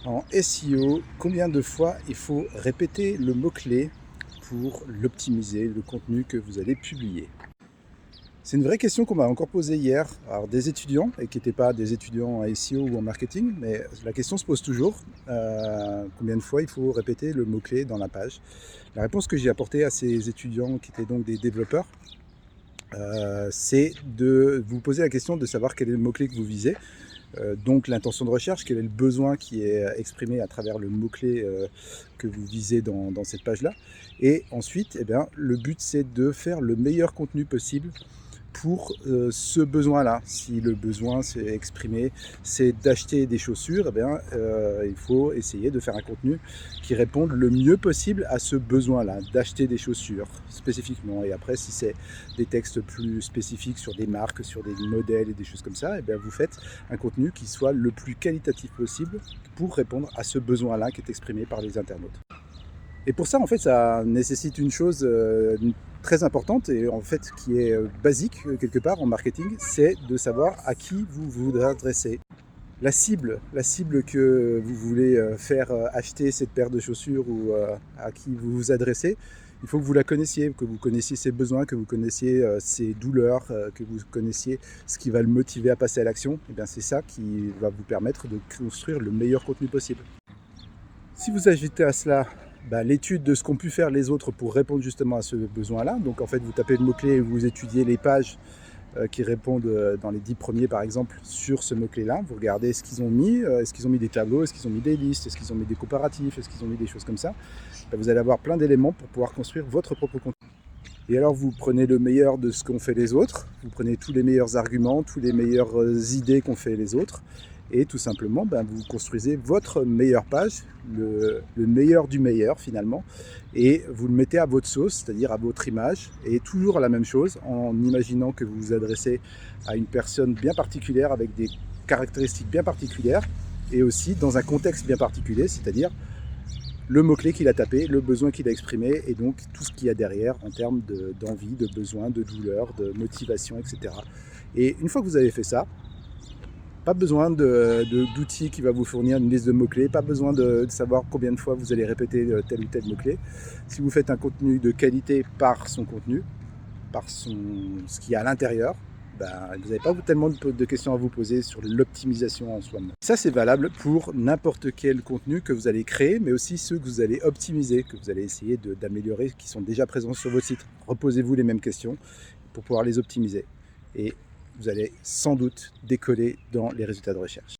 En SEO, combien de fois il faut répéter le mot-clé pour l'optimiser, le contenu que vous allez publier? C'est une vraie question qu'on m'a encore posée hier. Alors des étudiants, et qui n'étaient pas des étudiants en SEO ou en marketing, mais la question se pose toujours. Combien de fois il faut répéter le mot-clé dans la page? La réponse que j'ai apportée à ces étudiants qui étaient donc des développeurs, c'est de vous poser la question de savoir quel est le mot-clé que vous visez. Donc l'intention de recherche, quel est le besoin qui est exprimé à travers le mot-clé que vous visez dans cette page-là. Et ensuite, eh bien, le but, c'est de faire le meilleur contenu possible pour ce besoin-là. Si le besoin c'est exprimé, c'est d'acheter des chaussures, eh bien, il faut essayer de faire un contenu qui réponde le mieux possible à ce besoin-là, d'acheter des chaussures spécifiquement. Et après, si c'est des textes plus spécifiques sur des marques, sur des modèles et des choses comme ça, eh bien, vous faites un contenu qui soit le plus qualitatif possible pour répondre à ce besoin-là qui est exprimé par les internautes. Et pour ça, en fait, ça nécessite une chose très importante et en fait qui est basique quelque part en marketing, c'est de savoir à qui vous vous adressez. La cible que vous voulez faire acheter cette paire de chaussures ou à qui vous vous adressez, il faut que vous la connaissiez, que vous connaissiez ses besoins, que vous connaissiez ses douleurs, que vous connaissiez ce qui va le motiver à passer à l'action. Et bien c'est ça qui va vous permettre de construire le meilleur contenu possible. Si vous ajoutez à cela l'étude de ce qu'ont pu faire les autres pour répondre justement à ce besoin-là, donc en fait vous tapez le mot-clé et vous étudiez les pages qui répondent dans les 10 premiers par exemple sur ce mot-clé-là, vous regardez ce qu'ils ont mis, est-ce qu'ils ont mis des tableaux, est-ce qu'ils ont mis des listes, est-ce qu'ils ont mis des comparatifs, est-ce qu'ils ont mis des choses comme ça, vous allez avoir plein d'éléments pour pouvoir construire votre propre contenu. Et alors vous prenez le meilleur de ce qu'ont fait les autres, vous prenez tous les meilleurs arguments, toutes les meilleures idées qu'ont fait les autres, et tout simplement vous construisez votre meilleure page, le meilleur du meilleur finalement, et vous le mettez à votre sauce, c'est-à-dire à votre image, et toujours la même chose, en imaginant que vous vous adressez à une personne bien particulière, avec des caractéristiques bien particulières, et aussi dans un contexte bien particulier, c'est-à-dire le mot-clé qu'il a tapé, le besoin qu'il a exprimé et donc tout ce qu'il y a derrière en termes d'envie, de besoin, de douleur, de motivation, etc. Et une fois que vous avez fait ça, pas besoin d'outils qui va vous fournir une liste de mots-clés, pas besoin de savoir combien de fois vous allez répéter tel ou tel mot-clé. Si vous faites un contenu de qualité par son contenu, par ce qu'il y a à l'intérieur, vous n'avez pas tellement de questions à vous poser sur l'optimisation en soi-même. Ça, c'est valable pour n'importe quel contenu que vous allez créer, mais aussi ceux que vous allez optimiser, que vous allez essayer d'améliorer, qui sont déjà présents sur votre site. Reposez-vous les mêmes questions pour pouvoir les optimiser. Et vous allez sans doute décoller dans les résultats de recherche.